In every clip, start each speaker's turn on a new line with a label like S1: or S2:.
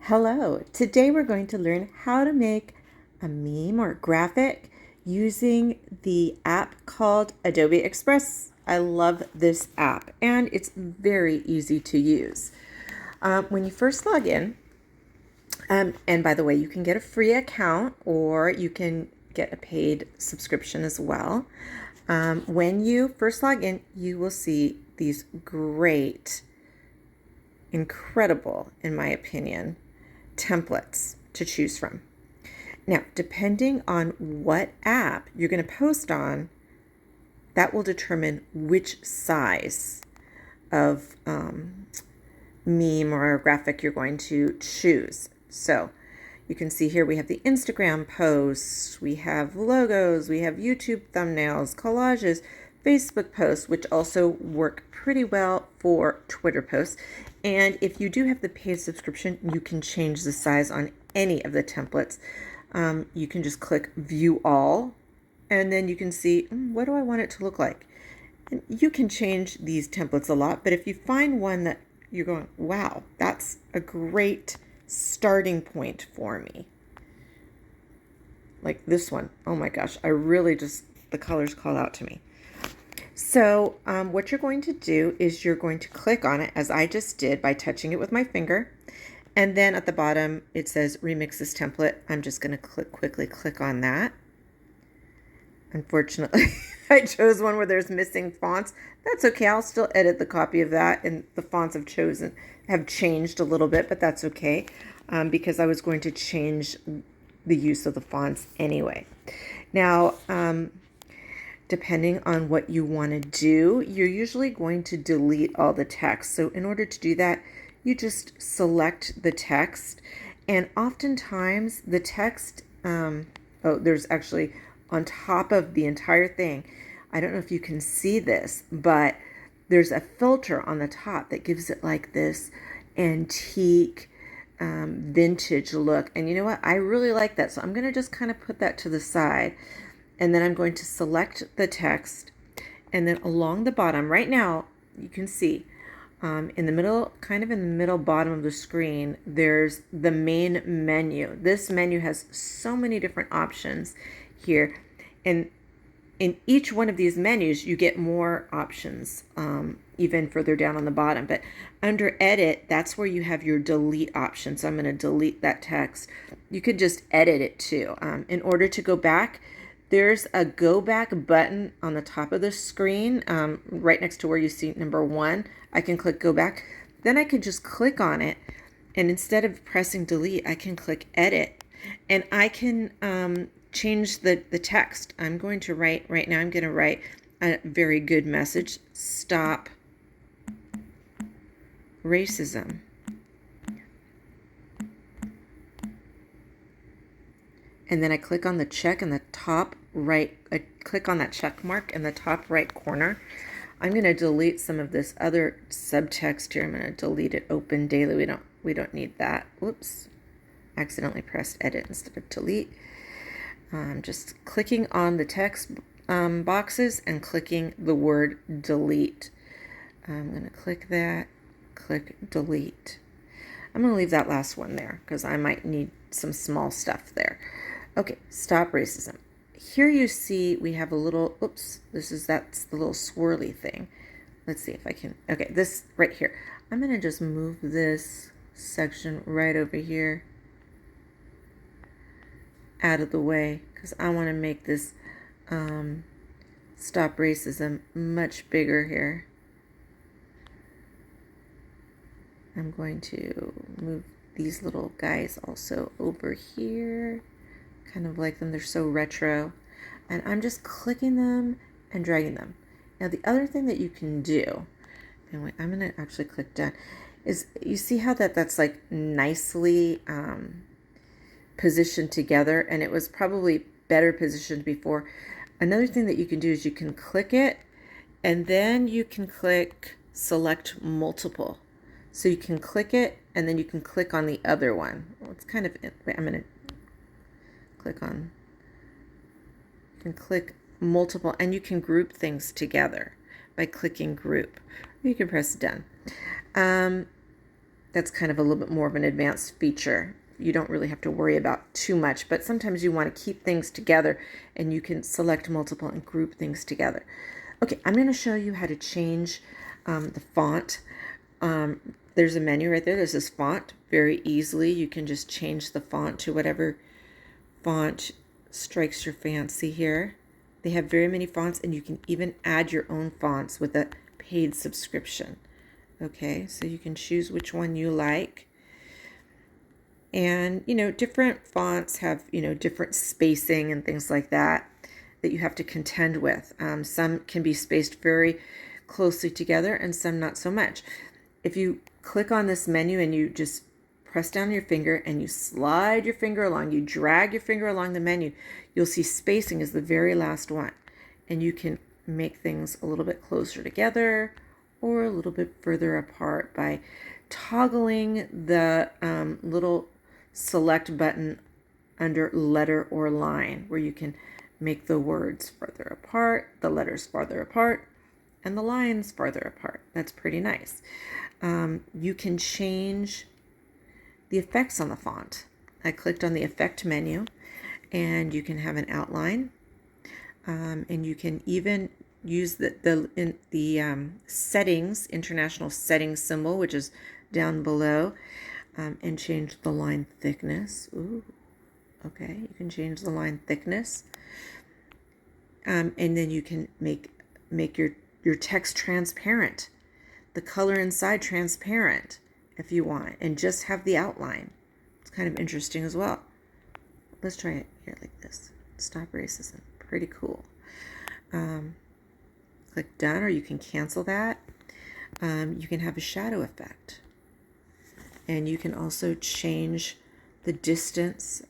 S1: Hello, today we're going to learn how to make a meme or graphic using the app called Adobe Express. I love this app and it's very easy to use. When you first log in, and by the way, you can get a free account or you can get a paid subscription as well. When you first log in, you will see these great, incredible, in my opinion, templates to choose from. Now, depending on what app you're going to post on, that will determine which size of meme or graphic you're going to choose. So you can see here we have the Instagram posts, we have logos, we have YouTube thumbnails, collages, Facebook posts, which also work pretty well for Twitter posts. And if you do have the paid subscription, you can change the size on any of the templates. You can just click View All, and then you can see, what do I want it to look like? And you can change these templates a lot, but if you find one that you're going, wow, that's a great starting point for me. Like this one. Oh my gosh, I really just, the colors call out to me. So what you're going to do is you're going to click on it as I just did by touching it with my finger. And then at the bottom, it says remix this template. I'm just going to quickly click on that. Unfortunately, I chose one where there's missing fonts. That's okay. I'll still edit the copy of that. And the fonts have changed a little bit, but that's okay because I was going to change the use of the fonts anyway. Now, depending on what you want to do, you're usually going to delete all the text. So in order to do that, you just select the text. And oftentimes the text, there's actually on top of the entire thing, I don't know if you can see this, but there's a filter on the top that gives it like this antique, vintage look. And you know what? I really like that. So I'm going to just kind of put that to the side. And then I'm going to select the text. And then along the bottom, right now, you can see in the middle, kind of in the middle bottom of the screen, there's the main menu. This menu has so many different options here. And in each one of these menus, you get more options, even further down on the bottom. But under Edit, that's where you have your delete option. So I'm going to delete that text. You could just edit it too. In order to go back, there's a go back button on the top of the screen, right next to where you see number 1. I can click go back. Then I can just click on it. And instead of pressing delete, I can click edit. And I can change the text. I'm going to write, right now I'm going to write a very good message. Stop racism. And then I click on the check in the top right. I click on that check mark in the top right corner. I'm going to delete some of this other subtext here. I'm going to delete it. Open daily. We don't need that. Whoops. Accidentally pressed edit instead of delete. Just clicking on the text boxes and clicking the word delete. I'm going to click that. Click delete. I'm going to leave that last one there because I might need some small stuff there. Okay, stop racism. Here you see we have a little, oops, that's the little swirly thing. Let's see if I can, okay, this right here. I'm going to just move this section right over here out of the way because I want to make this stop racism much bigger here. I'm going to move these little guys also over here. Kind of like them, they're so retro. And I'm just clicking them and dragging them. Now the other thing that you can do, and wait, I'm going to actually click done, is you see how that's like nicely positioned together, and it was probably better positioned before. Another thing that you can do is you can click it and then you can click select multiple. So you can click it and then you can click on the other one. Well, it's kind of, wait, I'm going to click on, you can click multiple, and you can group things together by clicking group. You can press done. that's kind of a little bit more of an advanced feature. You don't really have to worry about too much, but sometimes you want to keep things together and you can select multiple and group things together. Okay, I'm going to show you how to change the font. There's a menu right there that says font. Very easily, you can just change the font to whatever font strikes your fancy here. They have very many fonts, and you can even add your own fonts with a paid subscription. Okay, so you can choose which one you like. And, different fonts have, different spacing and things like that you have to contend with. Some can be spaced very closely together and some not so much. If you click on this menu and you just press down your finger and you slide your finger along, you drag your finger along the menu, you'll see spacing is the very last one. And you can make things a little bit closer together or a little bit further apart by toggling the little select button under letter or line, where you can make the words farther apart, the letters farther apart, and the lines farther apart. That's pretty nice. You can change the effects on the font. I clicked on the effect menu, and you can have an outline, and you can even use the settings, international settings symbol, which is down below, and change the line thickness. Ooh, okay, you can change the line thickness. And then you can make your text transparent, the color inside transparent if you want, and just have the outline. It's kind of interesting as well. Let's try it here like this. Stop racism. Pretty cool. Click done, or you can cancel that. You can have a shadow effect. And you can also change the distance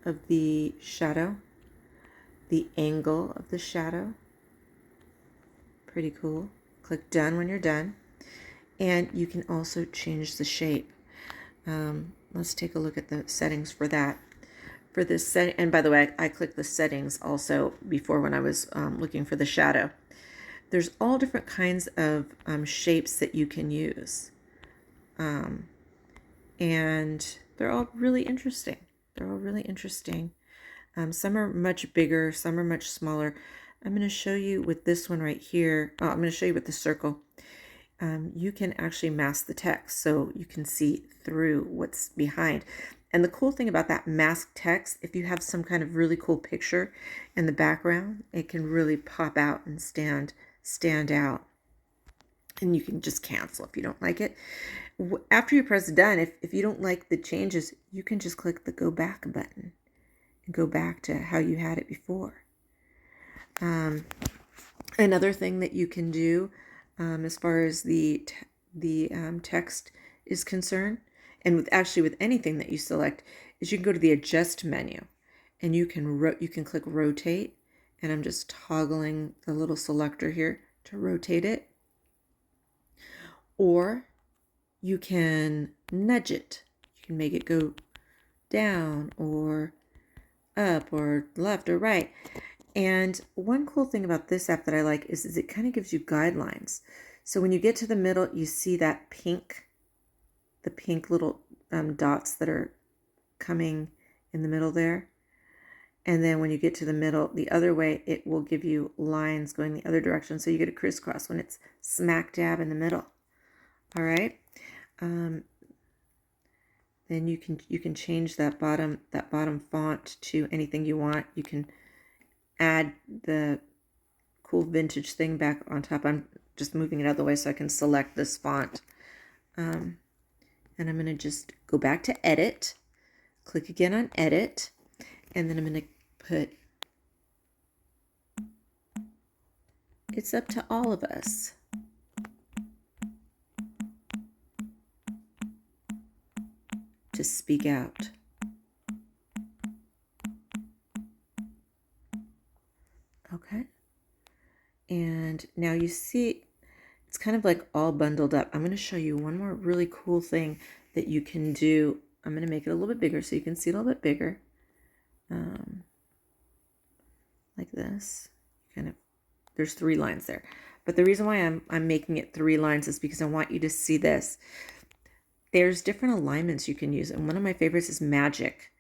S1: of the shadow, the angle of the shadow. Pretty cool. Click done when you're done. And you can also change the shape. Let's take a look at the settings for that. For this setting, and by the way, I clicked the settings also before when I was looking for the shadow. There's all different kinds of shapes that you can use. And they're all really interesting. Some are much bigger, some are much smaller. I'm going to show you with this one right here. I'm going to show you with the circle. You can actually mask the text so you can see through what's behind. And the cool thing about that masked text, if you have some kind of really cool picture in the background, it can really pop out and stand out. And you can just cancel if you don't like it. After you press done, if you don't like the changes, you can just click the go back button and go back to how you had it before. Another thing that you can do as far as the text is concerned, and with anything that you select, is you can go to the adjust menu, and you can click rotate, and I'm just toggling the little selector here to rotate it. Or you can nudge it. You can make it go down or up or left or right. And one cool thing about this app that I like is it kind of gives you guidelines. So when you get to the middle, you see that the pink little dots that are coming in the middle there. And then when you get to the middle, the other way, it will give you lines going the other direction. So you get a crisscross when it's smack dab in the middle. All right. Then you can change that bottom font to anything you want. You can add the cool vintage thing back on top. I'm just moving it out of the way so I can select this font. And I'm going to just go back to edit, click again on edit, and then I'm going to put "It's up to all of us." To speak out. Okay. And now you see it's kind of like all bundled up. I'm going to show you one more really cool thing that you can do. I'm going to make it a little bit bigger so you can see it a little bit bigger. Like this. There's 3 lines there. But the reason why I'm making it 3 lines is because I want you to see this. there's different alignments you can use. And one of my favorites is magic,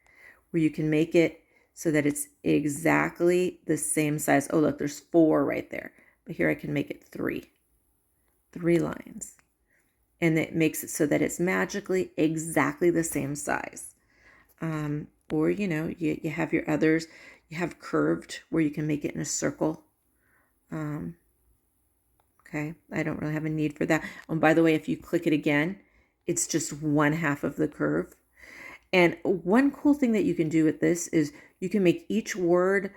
S1: where you can make it so that it's exactly the same size. Oh, look, there's 4 right there. But here I can make it 3 lines. And it makes it so that it's magically exactly the same size. Or, you have your others. You have curved, where you can make it in a circle. Okay, I don't really have a need for that. Oh, by the way, if you click it again, it's just 1/2 of the curve. And one cool thing that you can do with this is you can make each word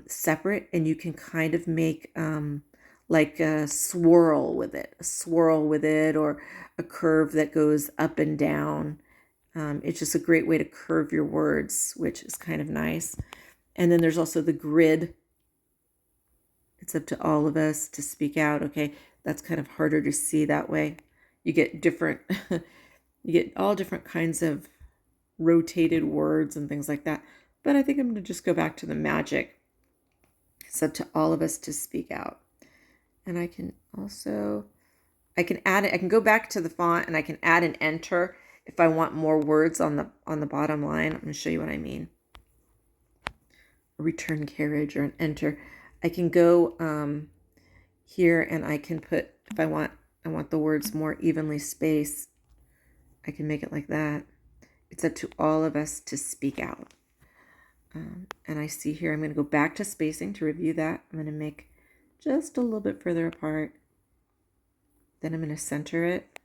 S1: separate, and you can kind of make like a swirl with it, or a curve that goes up and down. It's just a great way to curve your words, which is kind of nice. And then there's also the grid. It's up to all of us to speak out. Okay, that's kind of harder to see that way. You get different, you get all different kinds of rotated words and things like that. But I think I'm going to just go back to the magic. It's up to all of us to speak out. And I can add it. I can go back to the font and I can add an enter if I want more words on the bottom line. I'm going to show you what I mean. A return carriage or an enter. I can go here and I can put, if I want the words more evenly spaced, I can make it like that. It's up to all of us to speak out. And I see here, I'm going to go back to spacing to review that. I'm going to make just a little bit further apart. Then I'm going to center it.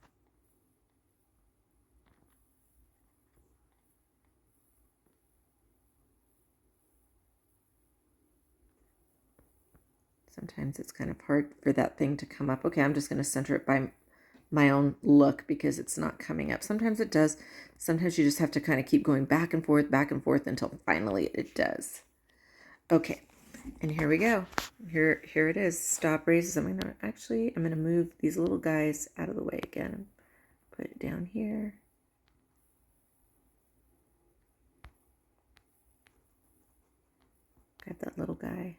S1: Sometimes it's kind of hard for that thing to come up. Okay, I'm just going to center it by my own look because it's not coming up. Sometimes it does. Sometimes you just have to kind of keep going back and forth until finally it does. Okay, and here we go. Here it is. Stop races. I'm gonna move these little guys out of the way again. Put it down here. Got that little guy.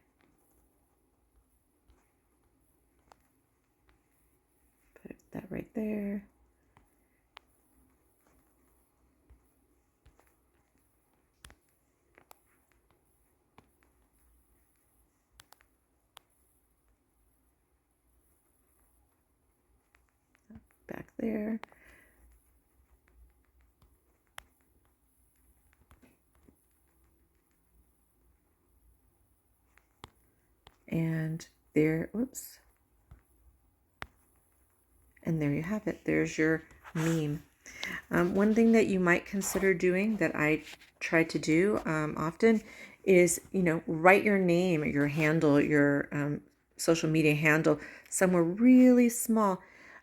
S1: Put that right there. Back there. And there, whoops. And there you have it. There's your meme. One thing that you might consider doing that I try to do often is, write your name or your handle, your social media handle somewhere really small.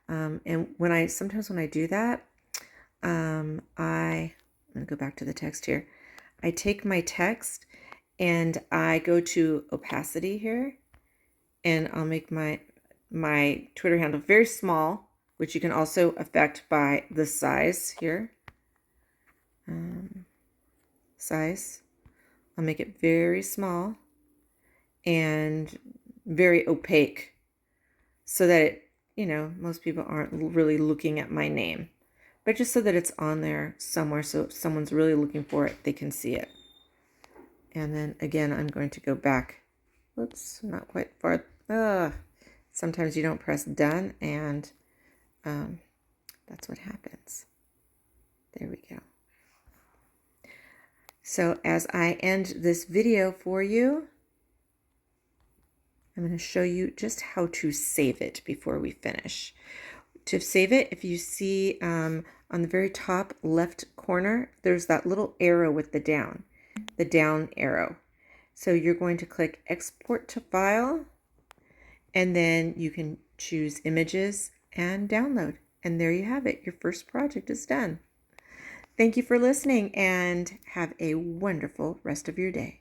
S1: And sometimes when I do that, I'm going to go back to the text here. I take my text and I go to opacity here, and I'll make my Twitter handle very small, which you can also affect by the size here. Size. I'll make it very small and very opaque so that it, most people aren't really looking at my name, but just so that it's on there somewhere. So if someone's really looking for it, they can see it. And then again, I'm going to go back. Whoops, not quite far. Sometimes you don't press done, and that's what happens. There we go. So as I end this video for you, I'm going to show you just how to save it before we finish. To save it, if you see on the very top left corner, there's that little arrow with the down arrow. So you're going to click Export to File, and then you can choose Images and Download. And there you have it. Your first project is done. Thank you for listening, and have a wonderful rest of your day.